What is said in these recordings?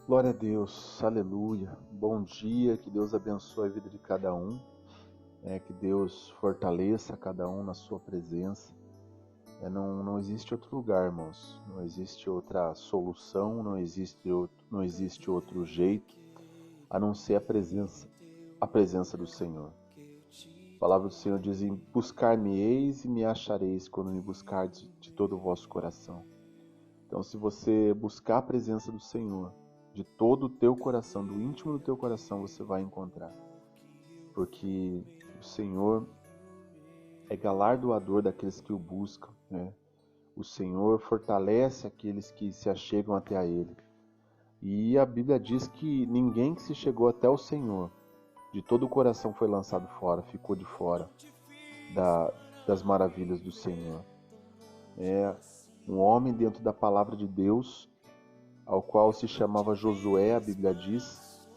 Glória a Deus, aleluia. Bom dia, que Deus abençoe a vida de cada um, que Deus fortaleça cada um na sua presença. Não existe outro lugar, irmãos, não existe outra solução, não existe outro jeito a não ser a presença do Senhor. A palavra do Senhor diz: buscar-me-eis e me achareis quando me buscardes de todo o vosso coração. Então, se você buscar a presença do Senhor, de todo o teu coração, do íntimo do teu coração, você vai encontrar. Porque o Senhor é galardoador daqueles que o buscam, né? O Senhor fortalece aqueles que se achegam até a Ele. E a Bíblia diz que ninguém que se chegou até o Senhor, de todo o coração foi lançado fora, ficou de fora das maravilhas do Senhor. Um homem dentro da palavra de Deus, ao qual se chamava Josué, a Bíblia diz,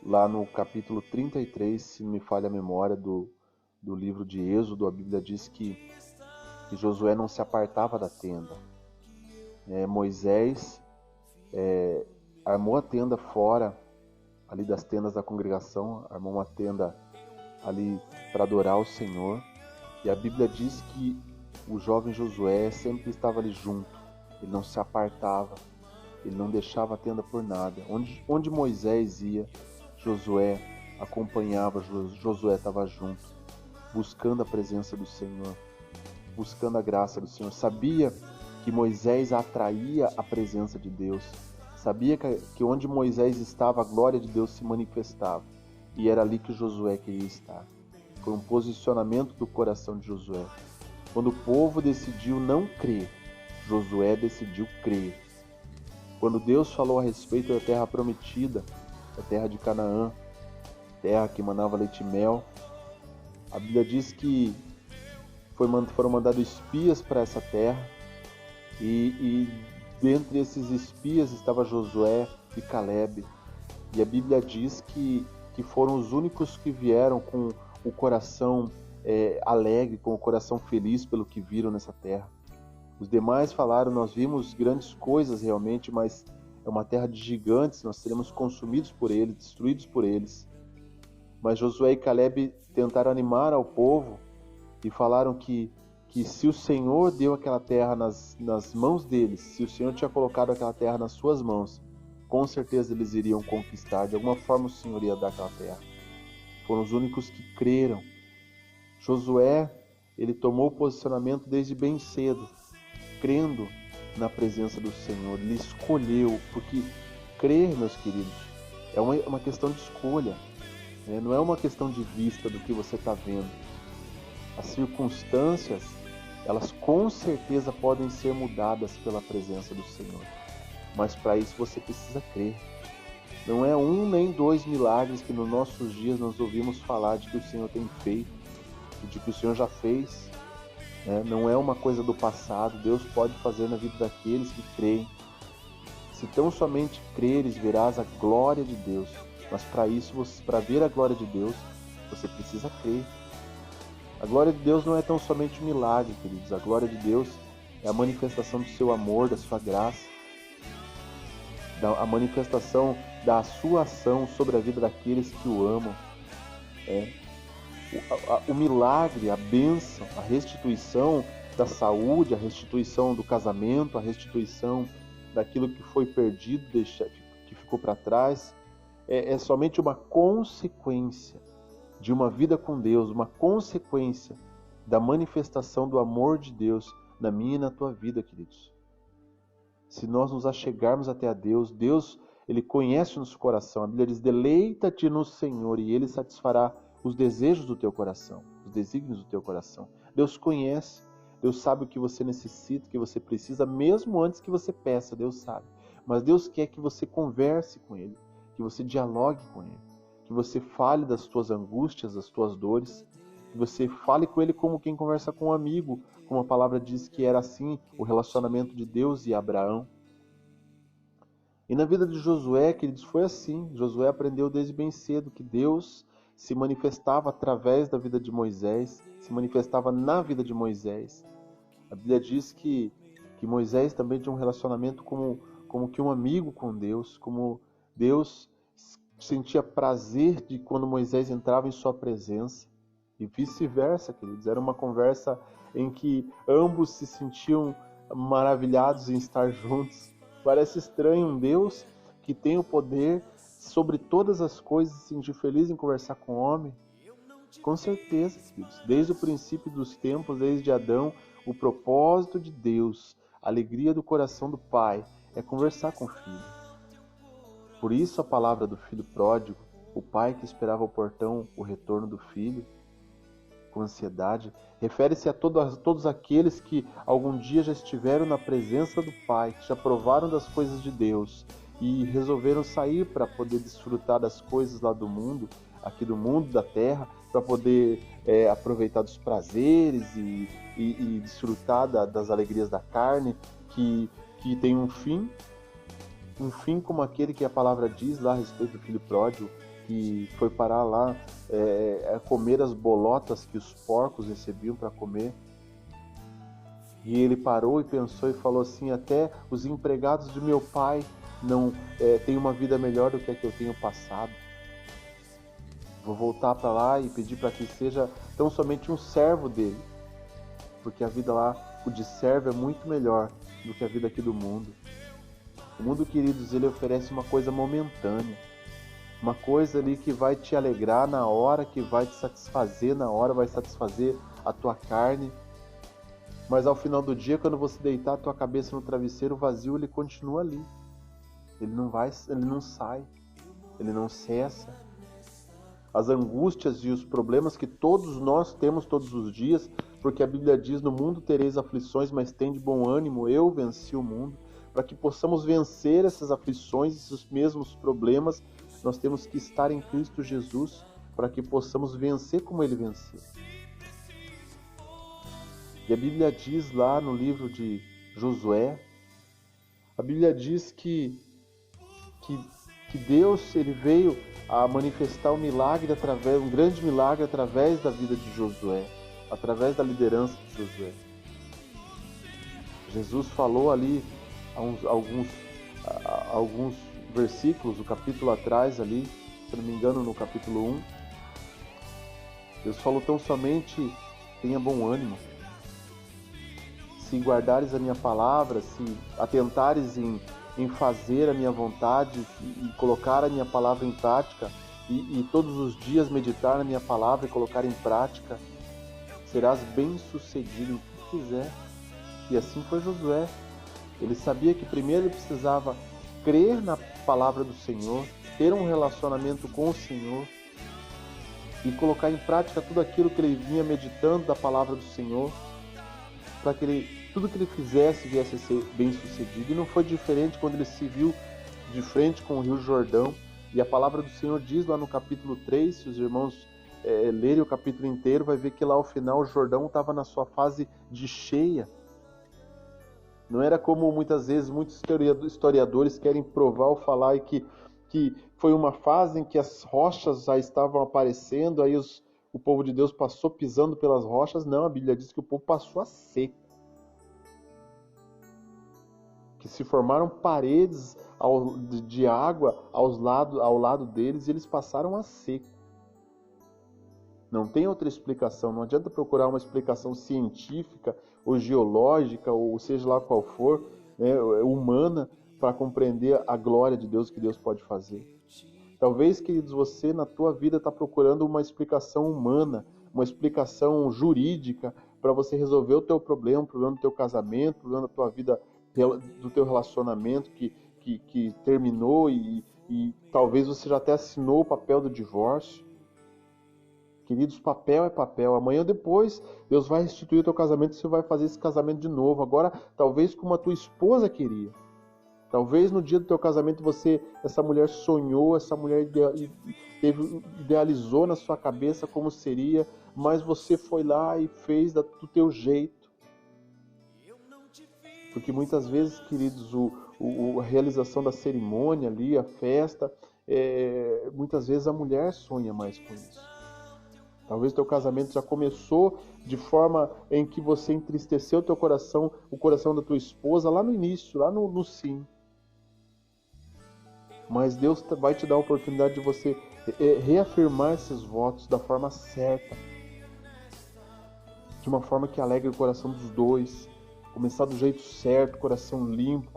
lá no capítulo 33, se não me falha a memória, do livro de Êxodo, a Bíblia diz que Josué não se apartava da tenda. Moisés armou a tenda fora, ali das tendas da congregação, armou uma tenda ali para adorar o Senhor. E a Bíblia diz que o jovem Josué sempre estava ali junto, ele não se apartava, ele não deixava a tenda por nada. Onde Moisés ia, Josué acompanhava, Josué estava junto, buscando a presença do Senhor, buscando a graça do Senhor. Sabia que Moisés atraía a presença de Deus, sabia que onde Moisés estava, a glória de Deus se manifestava, e era ali que Josué queria estar. Foi um posicionamento do coração de Josué. Quando o povo decidiu não crer, Josué decidiu crer. Quando Deus falou a respeito da terra prometida, da terra de Canaã, terra que manava leite e mel, a Bíblia diz que foram mandados espias para essa terra, e dentre esses espias estava Josué e Calebe. E a Bíblia diz que foram os únicos que vieram com o coração alegre, com o coração feliz pelo que viram nessa terra. Os demais falaram: nós vimos grandes coisas realmente, mas é uma terra de gigantes, nós seremos consumidos por eles, destruídos por eles. Mas Josué e Calebe tentaram animar ao povo e falaram que se o Senhor deu aquela terra nas mãos deles, se o Senhor tinha colocado aquela terra nas suas mãos, com certeza eles iriam conquistar, de alguma forma o Senhor ia dar aquela terra. Foram os únicos que creram. Josué, ele tomou o posicionamento desde bem cedo, crendo na presença do Senhor. Ele escolheu, porque crer, meus queridos, é uma questão de escolha, né? Não é uma questão de vista do que você está vendo. As circunstâncias, elas com certeza podem ser mudadas pela presença do Senhor, mas para isso você precisa crer. Não é um nem dois milagres que nos nossos dias nós ouvimos falar de que o Senhor tem feito, de que o Senhor já fez. Não é uma coisa do passado. Deus pode fazer na vida daqueles que creem. Se tão somente creres, verás a glória de Deus. Mas para isso, para ver a glória de Deus, você precisa crer. A glória de Deus não é tão somente um milagre, queridos. A glória de Deus é a manifestação do seu amor, da sua graça, a manifestação da sua ação sobre a vida daqueles que o amam. O milagre, a bênção, a restituição da saúde, a restituição do casamento, a restituição daquilo que foi perdido, que ficou para trás, é somente uma consequência de uma vida com Deus, uma consequência da manifestação do amor de Deus na minha e na tua vida, queridos. Se nós nos achegarmos até a Deus, Deus, Ele conhece o nosso coração. A Bíblia diz: deleita-te no Senhor e Ele satisfará os desejos do teu coração, os desígnios do teu coração. Deus conhece, Deus sabe o que você necessita, o que você precisa, mesmo antes que você peça, Deus sabe. Mas Deus quer que você converse com Ele, que você dialogue com Ele, que você fale das tuas angústias, das tuas dores, que você fale com Ele como quem conversa com um amigo, como a palavra diz que era assim o relacionamento de Deus e Abraão. E na vida de Josué, queridos, foi assim. Josué aprendeu desde bem cedo que Deus se manifestava através da vida de Moisés, se manifestava na vida de Moisés. A Bíblia diz que Moisés também tinha um relacionamento como que um amigo com Deus, como Deus sentia prazer de quando Moisés entrava em sua presença e vice-versa, queridos. Era uma conversa em que ambos se sentiam maravilhados em estar juntos. Parece estranho um Deus que tem o poder sobre todas as coisas se sentir feliz em conversar com o homem. Com certeza, queridos. Desde o princípio dos tempos, desde Adão, o propósito de Deus, a alegria do coração do Pai é conversar com o Filho. Por isso a palavra do filho pródigo, o pai que esperava ao portão o retorno do filho, com ansiedade, refere-se a todos aqueles que algum dia já estiveram na presença do Pai, que já provaram das coisas de Deus e resolveram sair para poder desfrutar das coisas lá do mundo, aqui do mundo, da terra, para poder aproveitar dos prazeres e desfrutar das alegrias da carne, que tem um fim como aquele que a palavra diz lá a respeito do filho pródigo, que foi parar lá a comer as bolotas que os porcos recebiam para comer. E ele parou e pensou e falou assim: até os empregados de meu pai não têm uma vida melhor do que a que eu tenho passado. Vou voltar para lá e pedir para que seja tão somente um servo dele, porque a vida lá, o de servo, é muito melhor do que a vida aqui do mundo. O mundo, queridos, ele oferece uma coisa momentânea, uma coisa ali que vai te alegrar na hora, que vai te satisfazer na hora, vai satisfazer a tua carne. Mas ao final do dia, quando você deitar a tua cabeça no travesseiro, o vazio ele continua ali. Ele não sai, ele não cessa. As angústias e os problemas que todos nós temos todos os dias, porque a Bíblia diz: no mundo tereis aflições, mas tende bom ânimo, eu venci o mundo. Para que possamos vencer essas aflições, esses mesmos problemas, nós temos que estar em Cristo Jesus, para que possamos vencer como Ele venceu. E a Bíblia diz lá no livro de Josué, a Bíblia diz que Deus ele veio a manifestar um grande milagre através da vida de Josué, através da liderança de Josué. Jesus falou ali alguns versículos, o capítulo atrás ali, se não me engano no capítulo 1, Deus falou: tão somente tenha bom ânimo, se guardares a minha palavra, se atentares em fazer a minha vontade e colocar a minha palavra em prática e todos os dias meditar na minha palavra e colocar em prática, serás bem sucedido em tudo que fizer. E assim foi Josué. Ele sabia que primeiro ele precisava crer na palavra do Senhor, ter um relacionamento com o Senhor e colocar em prática tudo aquilo que ele vinha meditando da palavra do Senhor, para que tudo que ele fizesse viesse a ser bem sucedido. E não foi diferente quando ele se viu de frente com o Rio Jordão. E a palavra do Senhor diz lá no capítulo 3, se os irmãos lerem o capítulo inteiro, vai ver que lá ao final o Jordão estava na sua fase de cheia. Não era como muitas vezes muitos historiadores querem provar ou falar que foi uma fase em que as rochas já estavam aparecendo, aí o povo de Deus passou pisando pelas rochas. Não, a Bíblia diz que o povo passou a seco. Que se formaram paredes de água ao lado deles e eles passaram a seco. Não tem outra explicação, não adianta procurar uma explicação científica ou geológica, ou seja lá qual for, humana, para compreender a glória de Deus que Deus pode fazer. Talvez, queridos, você na tua vida está procurando uma explicação humana, uma explicação jurídica para você resolver o teu problema, o problema do teu casamento, o problema da tua vida, do teu relacionamento que terminou e talvez você já até assinou o papel do divórcio. Queridos, papel é papel. Amanhã ou depois, Deus vai restituir o teu casamento e você vai fazer esse casamento de novo. Agora, talvez como a tua esposa queria. Talvez no dia do teu casamento essa mulher sonhou, essa mulher idealizou na sua cabeça como seria, mas você foi lá e fez do teu jeito. Porque muitas vezes, queridos, a realização da cerimônia ali, a festa, muitas vezes a mulher sonha mais com isso. Talvez o teu casamento já começou de forma em que você entristeceu teu coração, o coração da tua esposa lá no início, lá no sim. Mas Deus vai te dar a oportunidade de você reafirmar esses votos da forma certa, de uma forma que alegre o coração dos dois, começar do jeito certo, coração limpo,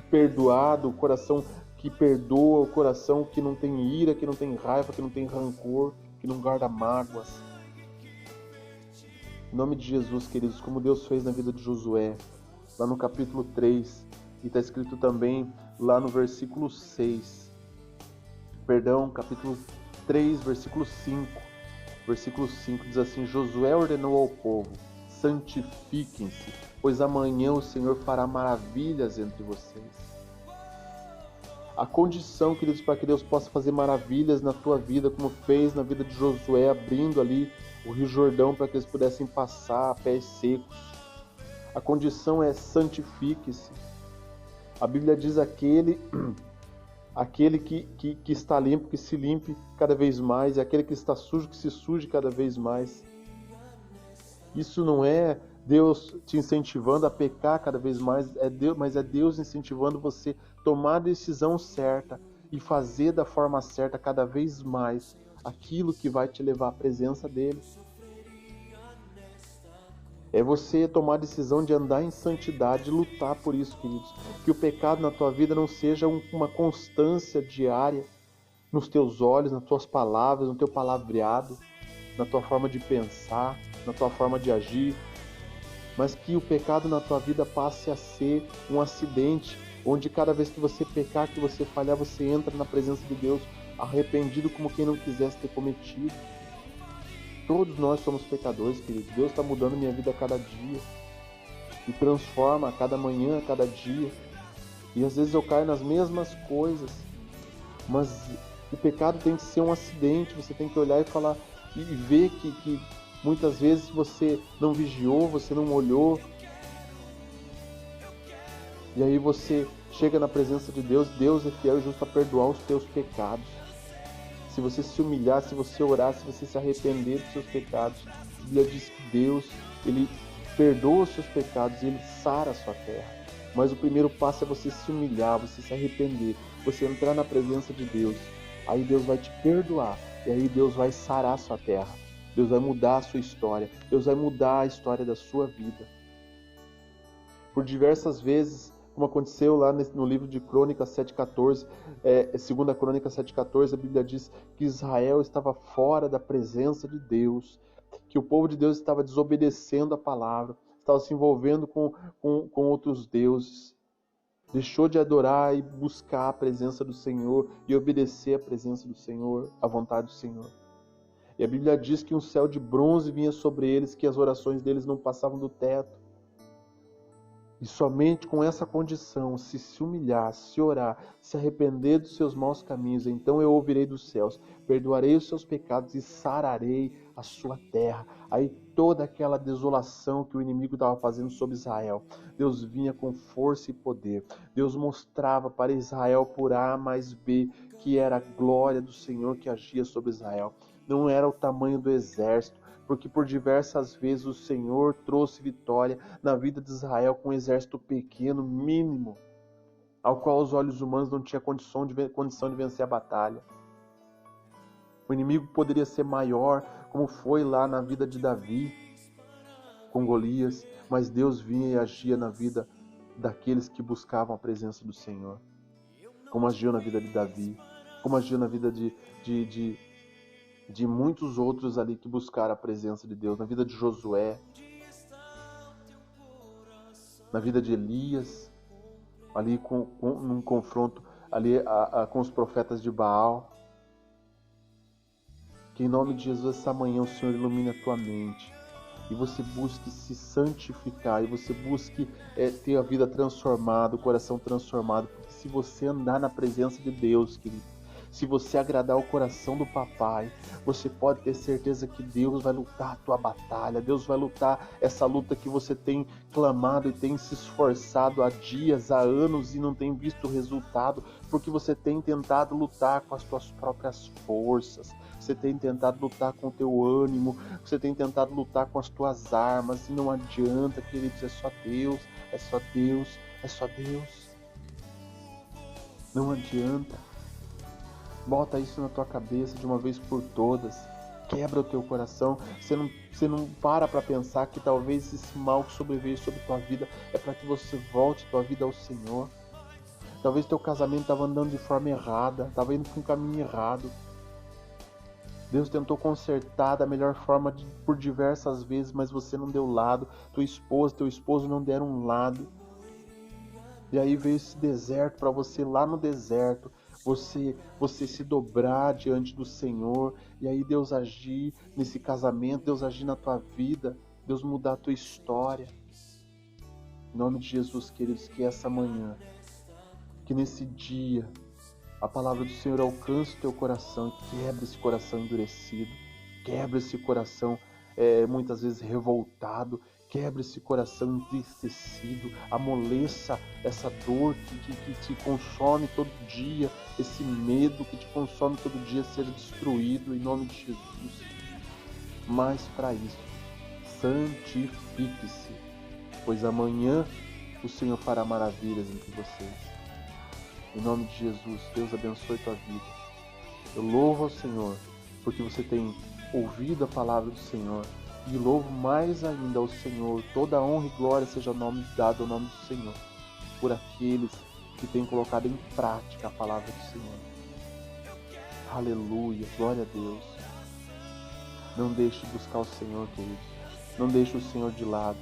perdoado, coração que perdoa, o coração que não tem ira, que não tem raiva, que não tem rancor, que não guarda mágoas. Em nome de Jesus, queridos, como Deus fez na vida de Josué, lá no capítulo 3, e está escrito também lá no versículo 6, capítulo 3, versículo 5. Versículo 5 diz assim: Josué ordenou ao povo: santifiquem-se, pois amanhã o Senhor fará maravilhas entre vocês. A condição, queridos, para que Deus possa fazer maravilhas na tua vida, como fez na vida de Josué, abrindo ali o Rio Jordão para que eles pudessem passar a pés secos. A condição é: santifique-se. A Bíblia diz aquele que está limpo, que se limpe cada vez mais, e aquele que está sujo, que se suje cada vez mais. Isso não é Deus te incentivando a pecar cada vez mais, mas é Deus incentivando você a tomar a decisão certa e fazer da forma certa cada vez mais aquilo que vai te levar à presença dele. É você tomar a decisão de andar em santidade e lutar por isso, queridos. Que o pecado na tua vida não seja uma constância diária nos teus olhos, nas tuas palavras, no teu palavreado, na tua forma de pensar, na tua forma de agir, mas que o pecado na tua vida passe a ser um acidente, onde cada vez que você pecar, que você falhar, você entra na presença de Deus arrependido como quem não quisesse ter cometido. Todos nós somos pecadores, queridos. Deus está mudando minha vida a cada dia, me transforma a cada manhã, a cada dia, e às vezes eu caio nas mesmas coisas, mas o pecado tem que ser um acidente. Você tem que olhar e falar e ver que muitas vezes você não vigiou, você não olhou, e aí você chega na presença de Deus. Deus é fiel e justo a perdoar os teus pecados. Se você se humilhar, se você orar, se você se arrepender dos seus pecados, a Bíblia diz que Deus, Ele perdoa os seus pecados e Ele sara a sua terra. Mas o primeiro passo é você se humilhar, você se arrepender, você entrar na presença de Deus. Aí Deus vai te perdoar, e aí Deus vai sarar a sua terra. Deus vai mudar a sua história, Deus vai mudar a história da sua vida. Por diversas vezes, como aconteceu lá no livro de Crônicas 7,14, 2 Crônicas 7,14, a Bíblia diz que Israel estava fora da presença de Deus, que o povo de Deus estava desobedecendo a palavra, estava se envolvendo com outros deuses, deixou de adorar e buscar a presença do Senhor e obedecer a presença do Senhor, a vontade do Senhor. E a Bíblia diz que um céu de bronze vinha sobre eles, que as orações deles não passavam do teto. E somente com essa condição, se humilhar, se orar, se arrepender dos seus maus caminhos, então eu ouvirei dos céus, perdoarei os seus pecados e sararei a sua terra. Aí toda aquela desolação que o inimigo estava fazendo sobre Israel, Deus vinha com força e poder. Deus mostrava para Israel por A mais B que era a glória do Senhor que agia sobre Israel. Não era o tamanho do exército, porque por diversas vezes o Senhor trouxe vitória na vida de Israel com um exército pequeno, mínimo, ao qual os olhos humanos não tinham condição de vencer a batalha. O inimigo poderia ser maior, como foi lá na vida de Davi, com Golias, mas Deus vinha e agia na vida daqueles que buscavam a presença do Senhor, como agiu na vida de Davi, como agiu na vida de muitos outros ali que buscaram a presença de Deus, na vida de Josué, na vida de Elias, ali num confronto ali com os profetas de Baal. Que em nome de Jesus essa manhã o Senhor ilumine a tua mente e você busque se santificar, e você busque ter a vida transformada, o coração transformado, porque se você andar na presença de Deus, querido, se você agradar o coração do papai, você pode ter certeza que Deus vai lutar a tua batalha. Deus vai lutar essa luta que você tem clamado e tem se esforçado há dias, há anos e não tem visto resultado, porque você tem tentado lutar com as tuas próprias forças, você tem tentado lutar com o teu ânimo, você tem tentado lutar com as tuas armas, e não adianta, queridos, é só Deus, é só Deus, é só Deus. Não adianta. Bota isso na tua cabeça de uma vez por todas. Quebra o teu coração. Você não para pensar que talvez esse mal que sobreveio sobre tua vida é para que você volte tua vida ao Senhor. Talvez teu casamento estava andando de forma errada, estava indo para um caminho errado. Deus tentou consertar da melhor forma por diversas vezes, mas você não deu lado. Tua esposa, teu esposo não deram um lado. E aí veio esse deserto para você lá no deserto. Você se dobrar diante do Senhor. E aí Deus agir nesse casamento, Deus agir na tua vida, Deus mudar a tua história. Em nome de Jesus, queridos, que essa manhã, que nesse dia, a palavra do Senhor alcance o teu coração e quebra esse coração endurecido, quebra esse coração muitas vezes revoltado, quebra esse coração entristecido, amoleça essa dor que te consome todo dia, esse medo que te consome todo dia seja destruído em nome de Jesus. Mas para isso, santifique-se, pois amanhã o Senhor fará maravilhas entre vocês. Em nome de Jesus, Deus abençoe tua vida. Eu louvo ao Senhor, porque você tem ouvido a palavra do Senhor. E louvo mais ainda ao Senhor. Toda honra e glória seja dado ao nome do Senhor. Por aqueles que têm colocado em prática a palavra do Senhor. Aleluia, glória a Deus. Não deixe de buscar o Senhor, queridos. Não deixe o Senhor de lado.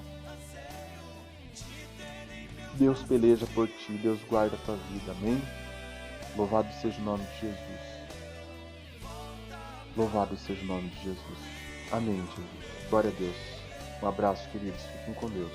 Deus peleja por ti, Deus guarda a tua vida, amém? Louvado seja o nome de Jesus. Louvado seja o nome de Jesus. Amém, Jesus. Glória a Deus. Um abraço, queridos. Fiquem com Deus.